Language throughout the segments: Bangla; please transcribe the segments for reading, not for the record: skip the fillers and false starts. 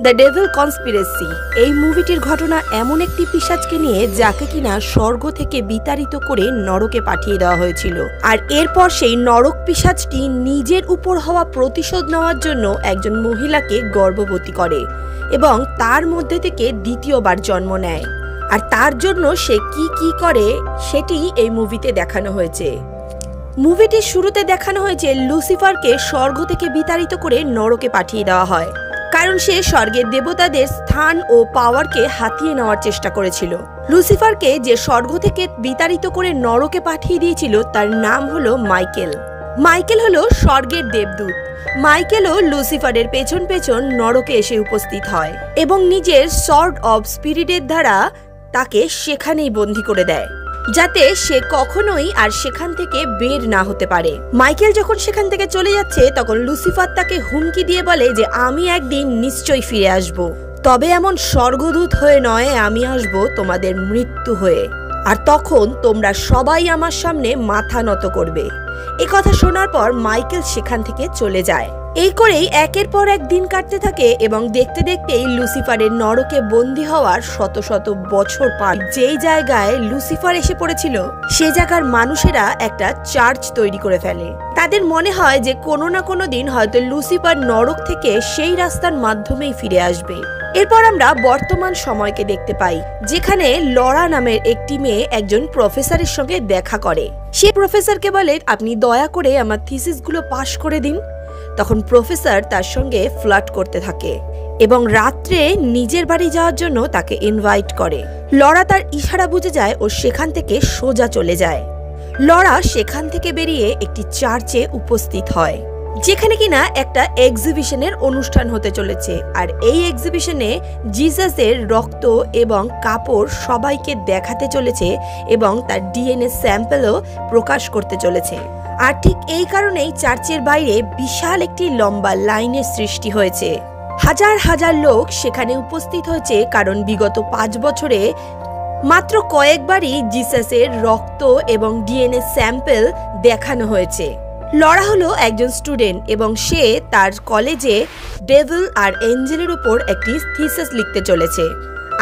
দ্য ডেভিল কনস্পিরেসি এই মুভিটির ঘটনা এমন একটি পিশাচকে নিয়ে যাকে কিনা স্বর্গ থেকে বিতাড়িত করে নরকে পাঠিয়ে দেওয়া হয়েছিল। আর এরপর সেই নরক পিশাচটি নিজের উপর হওয়া প্রতিশোধ নেওয়ার জন্য একজন মহিলাকে গর্ভবতী করে এবং তার মধ্যে থেকে দ্বিতীয়বার জন্ম নেয়। আর তার জন্য সে কি করে সেটি এই মুভিতে দেখানো হয়েছে। মুভিটির শুরুতে দেখানো হয়েছে লুসিফারকে স্বর্গ থেকে বিতাড়িত করে নরকে পাঠিয়ে দেওয়া হয়, কারণ সে স্বর্গের দেবতাদের স্থান ও পাওয়ারকে হাতিয়ে নেওয়ার চেষ্টা করেছিল। লুসিফারকে যে স্বর্গ থেকে বিতাড়িত করে নরকে পাঠিয়ে দিয়েছিল তার নাম হলো মাইকেল। মাইকেল হলো স্বর্গের দেবদূত। মাইকেলও লুসিফারের পেছন পেছন নরকে এসে উপস্থিত হয় এবং নিজের সর্ড অব স্পিরিটের দ্বারা তাকে সেখানেই বন্দী করে দেয়, যাতে সে কখনোই আর সেখান থেকে বের না হতে পারে। মাইকেল যখন সেখান থেকে চলে যাচ্ছে তখন লুসিফার তাকে হুমকি দিয়ে বলে যে আমি একদিন নিশ্চয়ই ফিরে আসব, তবে এমন স্বর্গদূত হয়ে নয়, আমি আসব তোমাদের মৃত্যু হয়ে, আর তখন তোমরা সবাই আমার সামনে মাথা নত করবে। এই কথা শোনার পর মাইকেল সেখান থেকে চলে যায়। এই করেই একের পর এক দিন কাটতে থাকে এবং দেখতে দেখতেই লুসিফারের নরকে বন্দী হওয়ার শত শত বছর পার। যেই জায়গায় লুসিফার এসে পড়েছিল সে জায়গার মানুষেরা একটা চার্চ তৈরি করে ফেলে। তাদের মনে হয় যে কোনো না কোনো দিন হয়তো লুসিফার নরক থেকে সেই রাস্তার মাধ্যমেই ফিরে আসবে। এরপর আমরা বর্তমান সময়কে দেখতে পাই, যেখানে লরা নামের একটি মেয়ে একজন প্রফেসরের সঙ্গে দেখা করে। সে প্রফেসরকে বলে আপনি দয়া করে আমার থিসিসগুলো পাশ করে দিন। তখন প্রফেসর তার সঙ্গে ফ্লার্ট করতে থাকে এবং রাত্রে নিজের বাড়ি যাওয়ার জন্য তাকে ইনভাইট করে। লরা তার ইশারা বুঝে যায় ও সেখান থেকে সোজা চলে যায়। লরা সেখান থেকে বেরিয়ে একটি চার্চে উপস্থিত হয়, যেখানে কিনা একটা এক্সিবিশনের অনুষ্ঠান হতে চলেছে। আর এই এক্সিবিশনে জিসাসের রক্ত এবং কাপড় সবাইকে দেখাতে চলেছে এবং তার ডিএনএ স্যাম্পলও প্রকাশ করতে চলেছে। আর ঠিক এই কারণেই চার্চের বাইরে বিশাল একটি লম্বা লাইনের সৃষ্টি হয়েছে। হাজার হাজার লোক সেখানে উপস্থিত হয়েছে, কারণ বিগত 5 বছরে মাত্র কয়েকবারই জিসাসের রক্ত এবং ডিএনএ স্যাম্পল দেখানো হয়েছে। লরা হলো একজন স্টুডেন্ট এবং সে তার কলেজে ডেভিল আর এঞ্জেলের উপর একটি থিসিস লিখতে চলেছে।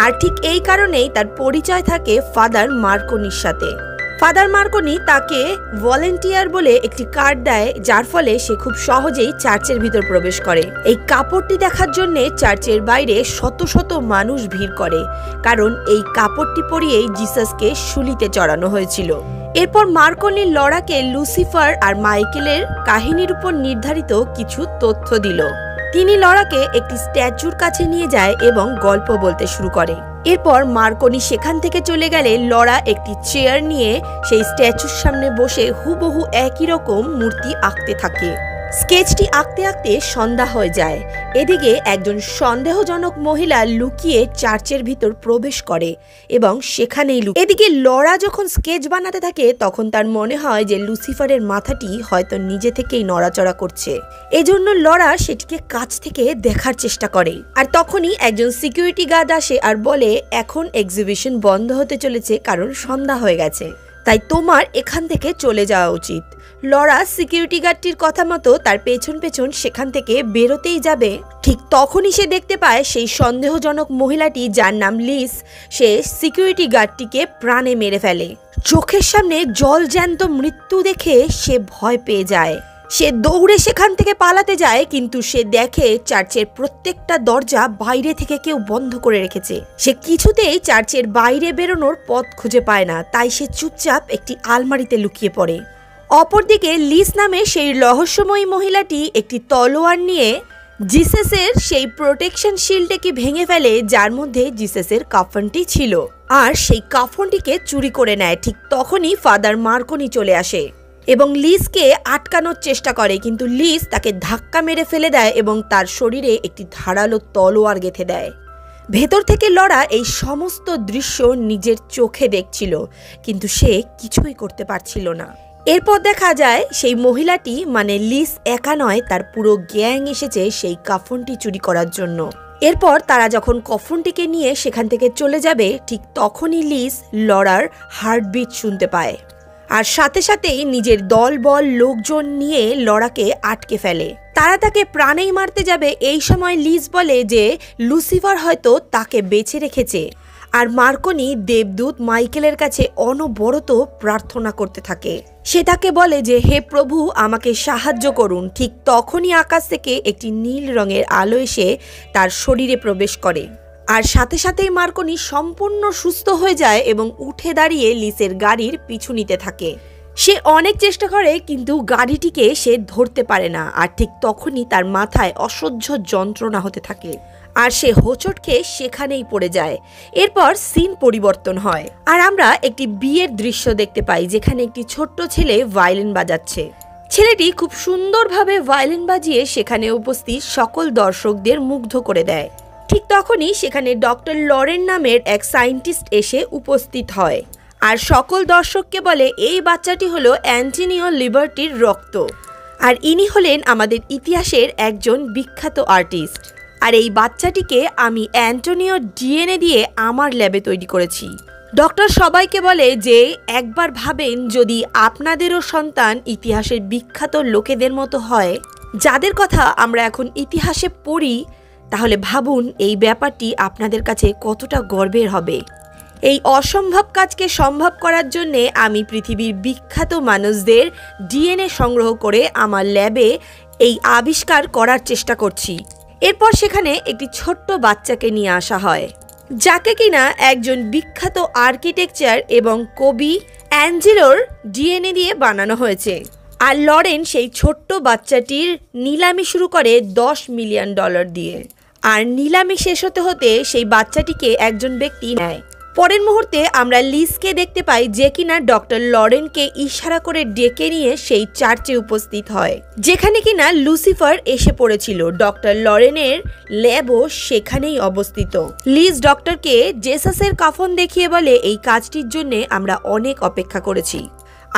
আর ঠিক এই কারণেই তার পরিচয় থাকে ফাদার মার্কনির সাথে। ফাদার মার্কনি তাকে ভলেন্টিয়ার বলে একটি কার্ড দেয়, যার ফলে সে খুব সহজেই চার্চের ভিতর প্রবেশ করে। এই কাপড়টি দেখার জন্য চার্চের বাইরে শত শত মানুষ ভিড় করে, কারণ এই কাপড়টি পরিয়েই জিসাসকে শুলিতে চড়ানো হয়েছিল। এরপর মার্কনি লরাকে লুসিফার আর মাইকেলের কাহিনীর উপর নির্ধারিত কিছু তথ্য দিল। তিনি লরাকে একটি স্ট্যাচুর কাছে নিয়ে যায় এবং গল্প বলতে শুরু করে। এরপর মার্কনি সেখান থেকে চলে গেলে লরা একটি চেয়ার নিয়ে সেই স্ট্যাচুর সামনে বসে হুবহু একই রকম মূর্তি আঁকতে থাকে। স্কেচটি আঁকতে আঁকতে সন্ধ্যা হয়ে যায়। এদিকে একজন সন্দেহজনক মহিলা লুকিয়ে চার্চের ভিতর প্রবেশ করে এবং সেখানেই এদিকে লরা যখন স্কেচ বানাতে থাকে তখন তার মনে হয় যে লুসিফারের মাথাটি হয়তো নিজে থেকেই নড়াচড়া করছে। এজন্য লরা সেটিকে কাছ থেকে দেখার চেষ্টা করে। আর তখনই একজন সিকিউরিটি গার্ড আসে আর বলে এখন এক্সিবিশন বন্ধ হতে চলেছে, কারণ সন্ধ্যা হয়ে গেছে, তাই তোমার এখান থেকে চলে যাওয়া উচিত। লরা সিকিউরিটি গার্ডটির কথা মতো তার পেছন পেছন সেখান থেকে বেরোতেই যাবে, ঠিক তখনই সে দেখতে পায় সেই সন্দেহজনক মহিলাটি, যার নাম লিস, সে সিকিউরিটি গার্ডটিকে প্রাণে মেরে ফেলে। চোখের সামনে জলজ্যান্ত মৃত্যু দেখে সে ভয় পেয়ে যায়। সে দৌড়ে সেখান থেকে পালাতে যায়, কিন্তু সে দেখে চার্চের প্রত্যেকটা দরজা বাইরে থেকে কেউ বন্ধ করে রেখেছে। সে কিছুতেই চার্চের বাইরে বেরোনোর পথ খুঁজে পায় না, তাই সে চুপচাপ একটি আলমারিতে লুকিয়ে পড়ে। অপরদিকে লিস নামে সেই রহস্যময়ী মহিলাটি একটি তলোয়ার নিয়ে জিসাসের সেই প্রোটেকশন শিল্ডটাকে ভেঙে ফেলে, যার মধ্যে জিসাসের কাফনটি ছিল, আর সেই কাফনটিকে চুরি করে নেয়। ঠিক তখনই ফাদার মার্কনি চলে আসে এবং লিসকে আটকানোর চেষ্টা করে, কিন্তু লিস তাকে ধাক্কা মেরে ফেলে দেয় এবং তার শরীরে একটি ধারালো তলোয়ার গেঁথে দেয়। ভেতর থেকে লরা এই সমস্ত দৃশ্য নিজের চোখে দেখছিল, কিন্তু সে কিছুই করতে পারছিল না। এরপর দেখা যায় সেই মহিলাটি মানে লিস একা নয়, তার পুরো গ্যাং এসেছে সেই কাফনটি চুরি করার জন্য। এরপর তারা যখন কফনটিকে নিয়ে সেখান থেকে চলে যাবে, ঠিক তখনই লিস লরার হার্টবিট শুনতে পায়। আর সাথে সাথেই নিজের দলবল লোকজন নিয়ে লরাকে আটকে ফেলে। তারা তাকে প্রাণেই মারতে যাবে, এই সময় লিজ বলে যে লুসিফার হয়তো তাকে বেঁচে রেখেছে। আর মার্কনি দেবদূত মাইকেলের কাছে অনবরত প্রার্থনা করতে থাকে। সে তাকে বলে যে হে প্রভু, আমাকে সাহায্য করুন। ঠিক তখনই আকাশ থেকে একটি নীল রঙের আলো এসে তার শরীরে প্রবেশ করে। আর সাথে সাথেই মার্কনি সম্পূর্ণ সুস্থ হয়ে যায় এবং উঠে দাঁড়িয়ে লিসের গাড়ির পিছু নিতে থাকে। সে অনেক চেষ্টা করে কিন্তু গাড়িটিকে সে ধরতে পারে না। আর ঠিক তখনই তার মাথায় অসহ্য যন্ত্রণা হতে থাকে আর সে হোঁচট খেয়ে সেখানেই পড়ে যায়। এরপর সিন পরিবর্তন হয় আর আমরা একটি বিয়ের দৃশ্য দেখতে পাই, যেখানে একটি ছোট্ট ছেলে ভায়োলিন বাজাচ্ছে। ছেলেটি খুব সুন্দরভাবে ভায়োলিন বাজিয়ে সেখানে উপস্থিত সকল দর্শকদের মুগ্ধ করে দেয়। ঠিক তখনই সেখানে ডক্টর লরেন নামের এক সায়েন্টিস্ট এসে উপস্থিত হয় আর সকল দর্শককে বলে এই বাচ্চাটি হলো অ্যান্টনিও লিবার্টির রক্ত, আর ইনি হলেন আমাদের ইতিহাসের একজন বিখ্যাত আর্টিস্ট। আর এই বাচ্চাটিকে আমি অ্যান্টনিও ডিএনএ দিয়ে আমার ল্যাবে তৈরি করেছি। ডক্টর সবাইকে বলে যে একবার ভাবেন যদি আপনাদেরও সন্তান ইতিহাসের বিখ্যাত লোকেদের মতো হয়, যাদের কথা আমরা এখন ইতিহাসে পড়ি, তাহলে ভাবুন এই ব্যাপারটি আপনাদের কাছে কতটা গর্বের হবে। এই অসম্ভব কাজকে সম্ভব করার জন্যে আমি পৃথিবীর বিখ্যাত মানুষদের ডিএনএ সংগ্রহ করে আমার ল্যাবে এই আবিষ্কার করার চেষ্টা করছি। এরপর সেখানে একটি ছোট্ট বাচ্চাকে নিয়ে আসা হয়, যাকে কিনা একজন বিখ্যাত আর্কিটেকচার এবং কবি অ্যাঞ্জেলোর ডিএনএ দিয়ে বানানো হয়েছে। আর লরেন সেই ছোট্ট বাচ্চাটির নিলামি শুরু করে $10 মিলিয়ন দিয়ে। আর নিলামি শেষ হতে হতে সেই বাচ্চাটিকে একজন ব্যক্তি নেয়। পরের মুহূর্তে আমরা লিজকে দেখতে পাই, যে কিনা ডক্টর লরেনকে ইশারা করে ডেকে নিয়ে সেই চার্চে উপস্থিত হয়, যেখানে কিনা লুসিফার এসে পড়েছিল। ডক্টর লরেনের ল্যাবও সেখানেই অবস্থিত। লিজ ডক্টরকে জেসাসের কাফন দেখিয়ে বলে এই কাজটির জন্য আমরা অনেক অপেক্ষা করেছি,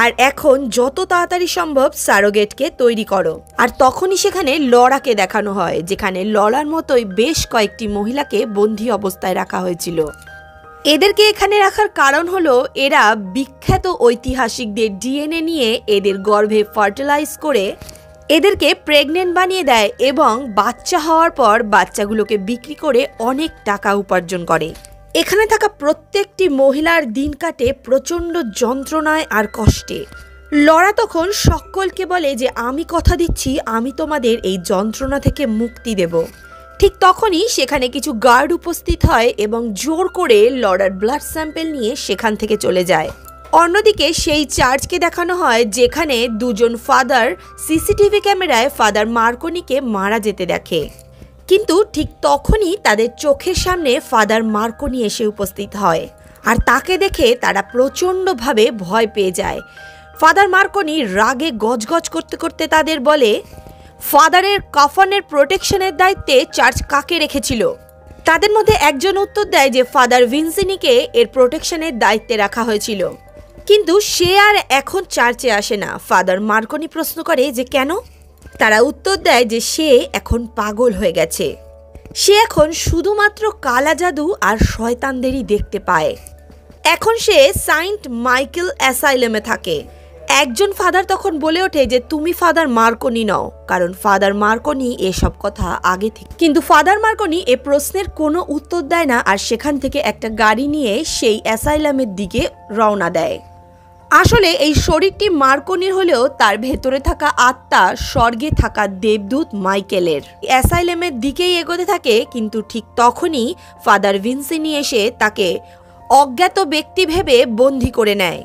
আর এখন যত তাড়াতাড়ি সম্ভব সারোগেটকে তৈরি করো। আর তখনই সেখানে লরাকে দেখানো হয়, যেখানে লরার মতোই বেশ কয়েকটি মহিলাকে বন্দী অবস্থায় রাখা হয়েছিল। এদেরকে এখানে রাখার কারণ হলো এরা বিখ্যাত ঐতিহাসিকদের ডিএনএ নিয়ে এদের গর্ভে ফার্টিলাইজ করে এদেরকে প্রেগনেন্ট বানিয়ে দেয় এবং বাচ্চা হওয়ার পর বাচ্চাগুলোকে বিক্রি করে অনেক টাকা উপার্জন করে। এখানে থাকা প্রত্যেকটি মহিলার দিন কাটে প্রচণ্ড যন্ত্রণায় আর কষ্টে। লরা তখন সকলকে বলে যে আমি কথা দিচ্ছি আমি তোমাদের এই যন্ত্রণা থেকে মুক্তি দেব। ঠিক তখনই সেখানে কিছু গার্ড উপস্থিত হয় এবং জোর করে লরার ব্লাড স্যাম্পেল নিয়ে সেখান থেকে চলে যায়। অন্যদিকে সেই চার্চকে দেখানো হয়, যেখানে দুজন ফাদার সিসিটিভি ক্যামেরায় ফাদার মার্কনিকে মারা যেতে দেখে। কিন্তু ঠিক তখনই তাদের চোখের সামনে ফাদার মার্কনি এসে উপস্থিত হয় আর তাকে দেখে তারা প্রচণ্ডভাবে ভয় পেয়ে যায়। ফাদার মার্কনি রাগে গজগজ করতে করতে তাদের বলে ফাদারের কাফনের প্রোটেকশনের দায়িত্বে চার্চ কাকে রেখেছিল। তাদের মধ্যে একজন উত্তর দেয় যে ফাদার ভিনসিনিকে এর প্রোটেকশনের দায়িত্বে রাখা হয়েছিল, কিন্তু সে আর এখন চার্চে আসে না। ফাদার মার্কনি প্রশ্ন করে যে কেন? তারা উত্তর দেয় যে সে এখন পাগল হয়ে গেছে, সে এখন শুধুমাত্র কালা জাদু আর শয়তানদেরই দেখতে পায়। এখন সে সাইন্ট মাইকেল অ্যাসাইলামে থাকে। একজন ফাদার তখন বলে ওঠে যে তুমি ফাদার মার্কনি নও, কারণ ফাদার মার্কনি এসব কথা আগে থেকে। কিন্তু ফাদার মার্কনি এ প্রশ্নের কোনো উত্তর দেয় না আর সেখান থেকে একটা গাড়ি নিয়ে সেই অ্যাসাইলামের দিকে রওনা দেয়। আসলে এই শরীরটি মার্কনির হলেও তার ভেতরে থাকা আত্মা স্বর্গে থাকা দেবদূত মাইকেলের। অ্যাসাইলামের দিকেই এগোতে থাকে, কিন্তু ঠিক তখনই ফাদার ভিনসিনি এসে তাকে অজ্ঞাত ব্যক্তি ভেবে বন্দী করে নেয়।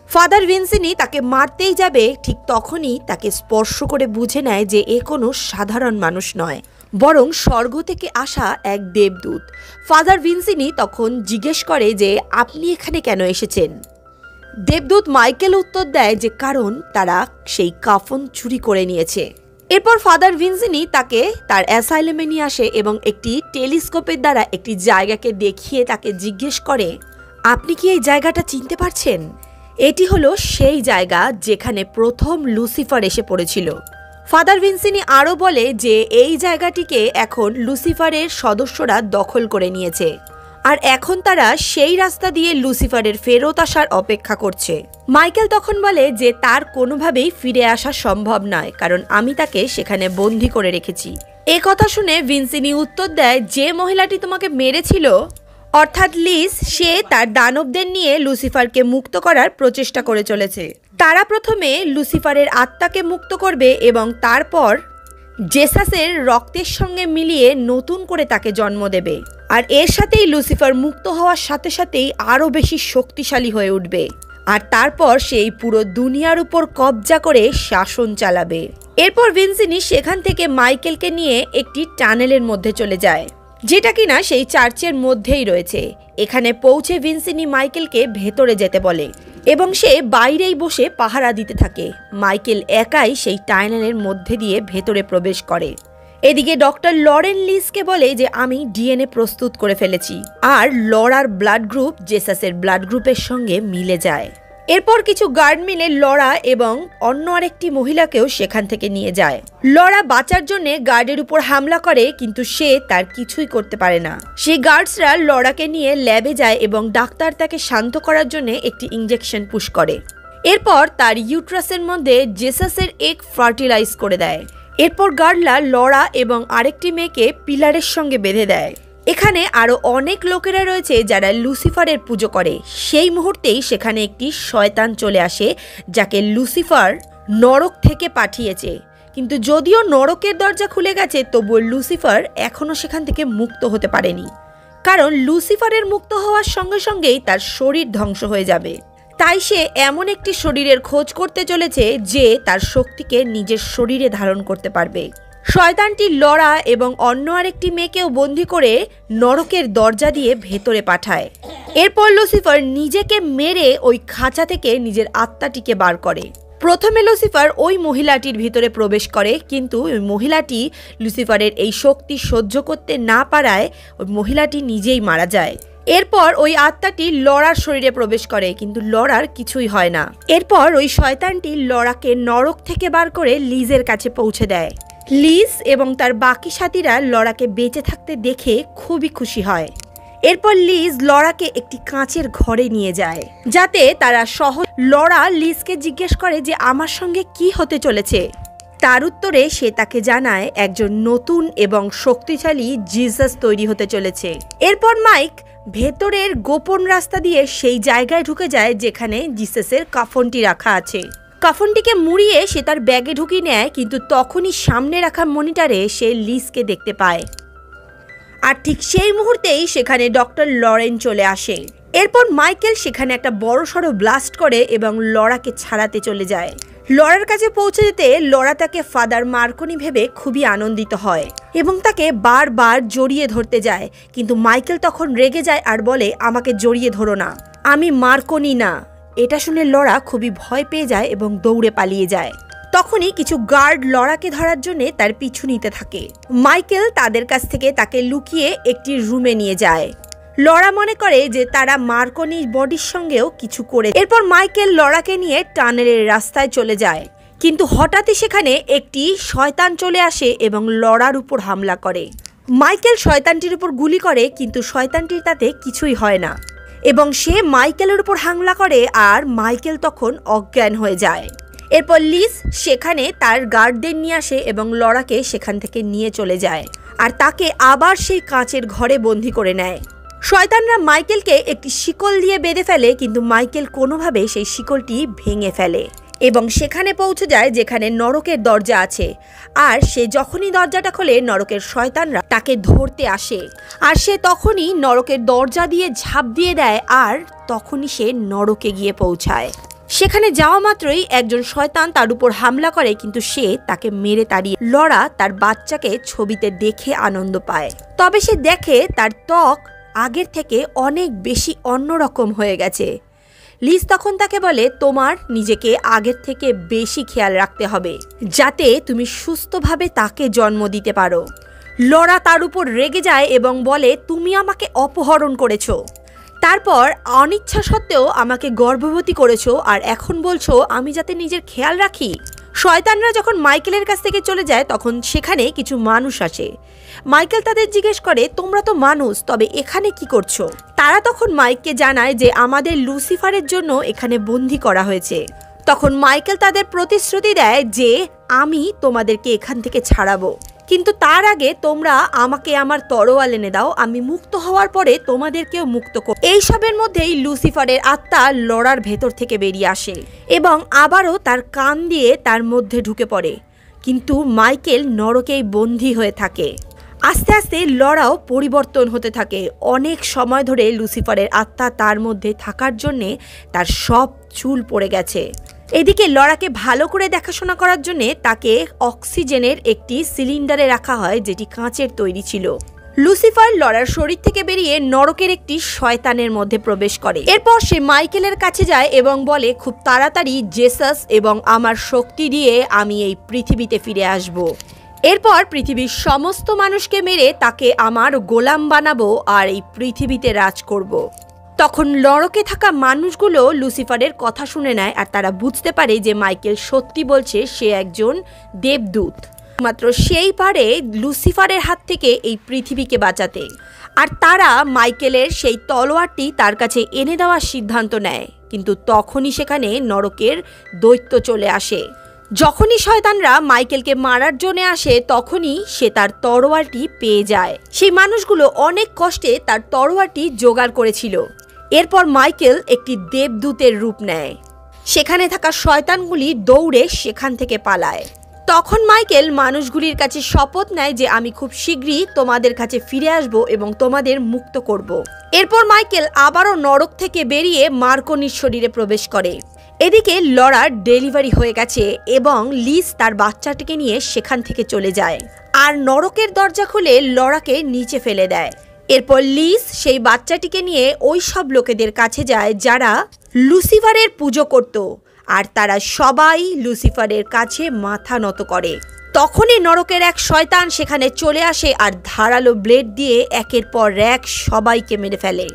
ফাদার ভিনসিনি তাকে মারতেই যাবে, ঠিক তখনই তাকে স্পর্শ করে বুঝে নেয় যে এ কোনো সাধারণ মানুষ নয়, বরং স্বর্গ থেকে আসা এক দেবদূত। ফাদার ভিনসিনি তখন জিজ্ঞেস করে যে আপনি এখানে কেন এসেছেন? দেবদূত মাইকেল উত্তর দেয় যে কারণ তারা সেই কাফন চুরি করে নিয়েছে। এরপর ফাদার ভিনসিনি তাকে তার অ্যাসাইলামে নিয়ে আসে এবং একটি টেলিস্কোপের দ্বারা একটি জায়গাকে দেখিয়ে তাকে জিজ্ঞেস করে আপনি কি এই জায়গাটা চিনতে পারছেন? এটি হলো সেই জায়গা যেখানে প্রথম লুসিফার এসে পড়েছিল। ফাদার ভিনসিনি আরও বলে যে এই জায়গাটিকে এখন লুসিফারের সদস্যরা দখল করে নিয়েছে। আর এখন তারা সেই রাস্তা দিয়ে লুসিফারের ফেরত আসার অপেক্ষা করছে। মাইকেল তখন বলে যে তার কোনোভাবেই ফিরে আসা সম্ভব নয়, কারণ আমি তাকে সেখানে বন্দি করে রেখেছি। এ কথা শুনে ভিনসিনি উত্তর দেয়, যে মহিলাটি তোমাকে মেরেছিল অর্থাৎ লিস, সে তার দানবদের নিয়ে লুসিফারকে মুক্ত করার প্রচেষ্টা করে চলেছে। তারা প্রথমে লুসিফারের আত্মাকে মুক্ত করবে এবং তারপর জেসাসের রক্তের সঙ্গে মিলিয়ে নতুন করে তাকে জন্ম দেবে। আর এর সাথেই লুসিফার মুক্ত হওয়ার সাথে সাথেই আরও বেশি শক্তিশালী হয়ে উঠবে, আর তারপর সেই পুরো দুনিয়ার উপর কবজা করে শাসন চালাবে। এরপর ভিনসিনি সেখান থেকে মাইকেলকে নিয়ে একটি টানেলের মধ্যে চলে যায়, যেটা কিনা সেই চার্চের মধ্যেই রয়েছে। এখানে পৌঁছে ভিনসিনি মাইকেলকে ভেতরে যেতে বলে এবং সে বাইরেই বসে পাহারা দিতে থাকে। মাইকেল একাই সেই টানেলের মধ্যে দিয়ে ভেতরে প্রবেশ করে। এদিকে ডক্টর লরেন লিসকে বলে যে আমি ডিএনএ প্রস্তুত করে ফেলেছি, আর লরার ব্লাড গ্রুপ জেসাসের ব্লাড গ্রুপের সঙ্গে মিলে যায়। এরপর কিছু গার্ড মিলে লরা এবং অন্য আরেকটি মহিলাকেও সেখান থেকে নিয়ে যায়। লরা বাঁচার জন্য গার্ডের উপর হামলা করে, কিন্তু সে তার কিছুই করতে পারে না। সেই গার্ডসরা লরাকে নিয়ে ল্যাবে যায় এবং ডাক্তার তাকে শান্ত করার জন্য একটি ইঞ্জেকশন পুশ করে। এরপর তার ইউট্রাসের মধ্যে জেসাসের এগ ফার্টিলাইজ করে দেয়। এরপর গার্ডরা লরা এবং আরেকটি মেয়েকে পিলারের সঙ্গে বেঁধে দেয়। এখানে আরো অনেক লোকেরা রয়েছে যারা লুসিফারের পুজো করে। সেই মুহূর্তেই সেখানে একটি শয়তান চলে আসে, যাকে লুসিফার নরক থেকে পাঠিয়েছে। কিন্তু যদিও নরকের দরজা খুলে গেছে, তবুও লুসিফার এখনো সেখান থেকে মুক্ত হতে পারেনি, কারণ লুসিফারের মুক্ত হওয়ার সঙ্গে সঙ্গেই তার শরীর ধ্বংস হয়ে যাবে। তাই সে এমন একটি শরীরের খোঁজ করতে চলেছে যে তার শক্তিকে নিজের শরীরে ধারণ করতে পারবে। শয়তানটি লরা এবং অন্য আরেকটি মেয়েকেও বন্দি করে নরকের দরজা দিয়ে ভেতরে পাঠায়। এরপর লুসিফার নিজেকে মেরে ওই খাঁচা থেকে নিজের আত্মাটিকে বার করে। প্রথমে লুসিফার ওই মহিলাটির ভিতরে প্রবেশ করে, কিন্তু ওই মহিলাটি লুসিফারের এই শক্তি সহ্য করতে না পারায় ওই মহিলাটি নিজেই মারা যায়। এরপর ওই আত্মাটি লরার শরীরে প্রবেশ করে, কিন্তু লরার কিছুই হয় না। এরপর ওই শয়তানটি লরাকে নরক থেকে বার করে লিজের কাছে পৌঁছে দেয়। লিজ এবং তার বাকি সাথীরা লরাকে বেঁচে থাকতে দেখে খুবই খুশি হয়। এরপর লিজ লরাকে একটি কাঁচের ঘরে নিয়ে যায়, যাতে তারা লরা লিজকে জিজ্ঞেস করে যে আমার সঙ্গে কি হতে চলেছে। তার উত্তরে সে তাকে জানায় একজন নতুন এবং শক্তিশালী জিসাস তৈরি হতে চলেছে। এরপর মাইক ভেতরের গোপন রাস্তা দিয়ে সেই জায়গায় ঢুকে যায় যেখানে জিসাসের কাফনটি রাখা আছে। কাফনটিকে মুড়িয়ে সে তার ব্যাগে ঢুকিয়ে নেয়, কিন্তু তখনই সামনে রাখা মনিটরে সে লিজকে দেখতে পায়। আর ঠিক সেই মুহূর্তেই সেখানে ডক্টর লরেন চলে আসে। এরপর মাইকেল সেখানে একটা বড়সড় ব্লাস্ট করে এবং লরাকে ছাড়াতে চলে যায়। লরার কাছে পৌঁছে যেতে লরা তাকে ফাদার মার্কনি ভেবে খুবই আনন্দিত হয় এবং তাকে বারবার জড়িয়ে ধরতে যায়, কিন্তু মাইকেল তখন রেগে যায় আর বলে আমাকে জড়িয়ে ধরো না, আমি মার্কনি না। এটা শুনে লরা খুবই ভয় পেয়ে যায় এবং দৌড়ে পালিয়ে যায়। তখনই কিছু গার্ড লরাকে ধরার জন্য তার পিছু নিতে থাকে। মাইকেল তাদের কাছ থেকে তাকে লুকিয়ে একটি রুমে নিয়ে যায়। লরা মনে করে যে তারা মার্কনির বডির সঙ্গেও কিছু করে। এরপর মাইকেল লরাকে নিয়ে টানেলের রাস্তায় চলে যায়, কিন্তু হঠাৎই সেখানে একটি শয়তান চলে আসে এবং লরার উপর হামলা করে। মাইকেল শয়তানটির উপর গুলি করে, কিন্তু শয়তানটির তাতে কিছুই হয় না এবং সে মাইকেলের উপর হামলা করে, আর মাইকেল তখন অজ্ঞান হয়ে যায়। এরপর লিজ সেখানে তার গার্ডদের নিয়ে আসে এবং লরাকে সেখান থেকে নিয়ে চলে যায়, আর তাকে আবার সেই কাঁচের ঘরে বন্দি করে নেয়। শয়তানরা মাইকেলকে একটি শিকল দিয়ে বেঁধে ফেলে, কিন্তু মাইকেল কোনোভাবে সেই শিকলটি ভেঙে ফেলে এবং সেখানে পৌঁছে যায় যেখানে নরকের দরজা আছে। আর সে যখনই দরজাটা খোলে, নরকের শয়তানরা তাকে ধরতে আসে, আর সে তখনই নরকের দরজা দিয়ে ঝাঁপ দিয়ে দেয়, আর তখনই সে নরকে গিয়ে পৌঁছায়। সেখানে যাওয়া মাত্রই একজন শয়তান তার উপর হামলা করে, কিন্তু সে তাকে মেরে তাড়িয়ে। লরা তার বাচ্চাকে ছবিতে দেখে আনন্দ পায়, তবে সে দেখে তার ত্বক আগের থেকে অনেক বেশি অন্যরকম হয়ে গেছে। লিজ তখন তাকে বলে তোমার নিজেকে আগের থেকে বেশি খেয়াল রাখতে হবে, যাতে তুমি সুস্থভাবে তাকে জন্ম দিতে পারো। লরা তার উপর রেগে যায় এবং বলে তুমি আমাকে অপহরণ করেছো, তারপর অনিচ্ছা সত্ত্বেও আমাকে গর্ভবতী করেছো, আর এখন বলছো আমি যাতে নিজের খেয়াল রাখি। শয়তানরা যখন মাইকেলের কাছ থেকে চলে যায় তখন সেখানে কিছু মানুষ আসে। মাইকেল তাদের জিজ্ঞেস করে, তোমরা তো মানুষ, তবে এখানে কি করছো? তারা তখন মাইককে জানায় যে আমাদের লুসিফারের জন্য এখানে বন্দি করা হয়েছে। তখন মাইকেল তাদের প্রতিশ্রুতি দেয় যে আমি তোমাদেরকে এখান থেকে ছাড়াবো, কিন্তু তার আগে তোমরা আমাকে আমার তরোয়াল এনে দাও, আমি মুক্ত হওয়ার পরে তোমাদেরকেও মুক্ত করব। এইসবের মধ্যেই লুসিফারের আত্মা লরার ভেতর থেকে বেরিয়ে আসে এবং আবারও তার কান দিয়ে তার মধ্যে ঢুকে পড়ে, কিন্তু মাইকেল নরকেই বন্দী হয়ে থাকে। আস্তে আস্তে লরাও পরিবর্তন হতে থাকে। অনেক সময় ধরে লুসিফারের আত্মা তার মধ্যে থাকার জন্যে তার সব চুল পড়ে গেছে। এদিকে লরাকে ভালো করে দেখাশোনা করার জন্য তাকে অক্সিজেনের একটি সিলিন্ডারে রাখা হয়, যেটি কাঁচের তৈরি ছিল। লুসিফার লরার শরীর থেকে বেরিয়ে নরকের একটি শয়তানের মধ্যে প্রবেশ করে। এরপর সে মাইকেলের কাছে যায় এবং বলে, খুব তাড়াতাড়ি জেসাস এবং আমার শক্তি দিয়ে আমি এই পৃথিবীতে ফিরে আসব। এরপর পৃথিবীর সমস্ত মানুষকে মেরে তাকে আমার গোলাম বানাবো আর এই পৃথিবীতে রাজ করব। তখন নরকে থাকা মানুষগুলো লুসিফারের কথা শুনে নেয় আর তারা বুঝতে পারে যে মাইকেল সত্যি বলছে, সে একজন দেবদূত। মাত্র সেই পারে লুসিফারের হাত থেকে এই পৃথিবীকে বাঁচাতে। আর তারা মাইকেলের সেই তলোয়ারটি তার কাছে এনে দেওয়ার সিদ্ধান্ত নেয়, কিন্তু তখনই সেখানে নরকের দৈত্য চলে আসে। যখনই শয়তানরা মাইকেলকে মারার জন্য আসে তখনই সে তার তরোয়ালটি পেয়ে যায়। সেই মানুষগুলো অনেক কষ্টে তার তরোয়ালটি জোগাড় করেছিল। এরপর মাইকেল একটি দেবদূতের রূপ নেয়। সেখানে থাকা শয়তানগুলি দৌড়ে সেখান থেকে পালায়। তখন মাইকেল মানুষগুলির কাছে শপথ নেয় যে আমি খুব শীঘ্রই তোমাদের কাছে ফিরে আসব এবং তোমাদের মুক্ত করব। এরপর মাইকেল আবারও নরক থেকে বেরিয়ে মার্কনির শরীরে প্রবেশ করে। এদিকে লরার ডেলিভারি হয়ে গেছে এবং লিস তার বাচ্চাটিকে নিয়ে সেখান থেকে চলে যায় আর নরকের দরজা খুলে লরাকে নিচে ফেলে দেয়। এরপর লিস সেই বাচ্চাটিকে নিয়ে ওই সব লোকেদের কাছে যায় যারা লুসিফারের পুজো করত, আর তারা সবাই লুসিফারের কাছে মাথা নত করে। তখনই নরকের এক শয়তান সেখানে চলে আসে আর ধারালো ব্লেড দিয়ে একের পর এক সবাইকে মেরে ফেলে।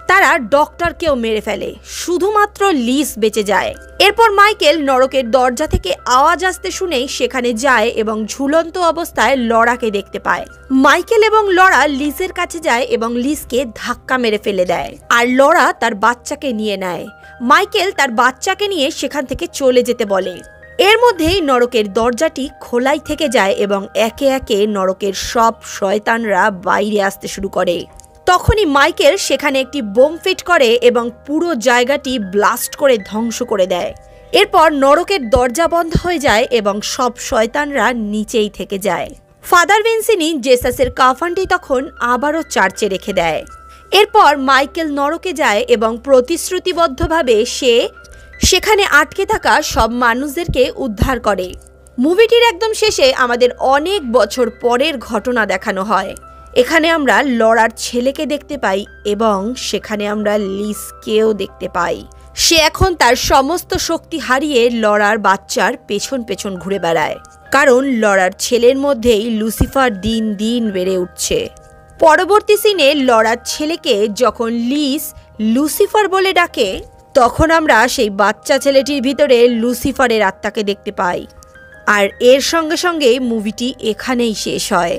তারা ডক্টরকেও মেরে ফেলে, শুধুমাত্র লিস বেঁচে যায়। এরপর মাইকেল নরকের দরজা থেকে আওয়াজ আসতে শুনেই সেখানে যায় এবং ঝুলন্ত অবস্থায় লরাকে দেখতে পায়। মাইকেল এবং লরা লিসের কাছে যায় এবং লিসকে ধাক্কা মেরে ফেলে দেয় আর লরা তার বাচ্চাকে নিয়ে নেয়। মাইকেল তার বাচ্চাকে নিয়ে সেখান থেকে চলে যেতে বলে। এর মধ্যেই নরকের দরজাটি খোলাই থেকে যায় এবং একে একে নরকের সব শয়তানরা বাইরে আসতে শুরু করে। তখনই মাইকেল সেখানে একটি বোম ফিট করে এবং পুরো জায়গাটি ব্লাস্ট করে ধ্বংস করে দেয়। এরপর নরকের দরজা বন্ধ হয়ে যায় এবং সব শয়তানরা নিচেই থেকে যায়। ফাদার ভিনসিনি জেসাসের কাফানটি তখন আবারও চার্চে রেখে দেয়। এরপর মাইকেল নরকে যায় এবং প্রতিশ্রুতিবদ্ধভাবে সে সেখানে আটকে থাকা সব মানুষদেরকে উদ্ধার করে। মুভিটির একদম শেষে আমাদের অনেক বছর পরের ঘটনা দেখানো হয়। এখানে আমরা লরার ছেলেকে দেখতে পাই এবং সেখানে আমরা লিসকেও দেখতে পাই। সে এখন তার সমস্ত শক্তি হারিয়ে লরার বাচ্চার পেছন পেছন ঘুরে বেড়ায়, কারণ লরার ছেলের মধ্যেই লুসিফার দিন দিন বেড়ে উঠছে। পরবর্তী সিনে লরার ছেলেকে যখন লিস লুসিফার বলে ডাকে তখন আমরা সেই বাচ্চা ছেলেটির ভিতরে লুসিফারের আত্মাকে দেখতে পাই। আর এর সঙ্গে সঙ্গে মুভিটি এখানেই শেষ হয়।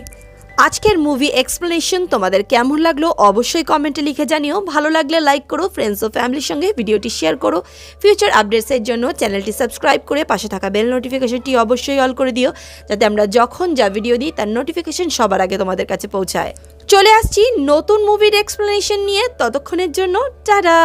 আজকের মুভি এক্সপ্লেনেশন তোমাদের কেমন লাগলো অবশ্যই কমেন্টে লিখে জানিও। ভালো লাগলে লাইক করো, ফ্রেন্ডস ও ফ্যামিলির সঙ্গে ভিডিওটি শেয়ার করো। ফিউচার আপডেটসের জন্য চ্যানেলটি সাবস্ক্রাইব করে পাশে থাকা বেল নোটিফিকেশনটি অবশ্যই অল করে দিও, যাতে আমরা যখন যা ভিডিও দিই তার নোটিফিকেশন সবার আগে তোমাদের কাছে পৌঁছায়। চলে আসছি নতুন মুভির এক্সপ্লেনেশন নিয়ে, ততক্ষণের জন্য টাটা।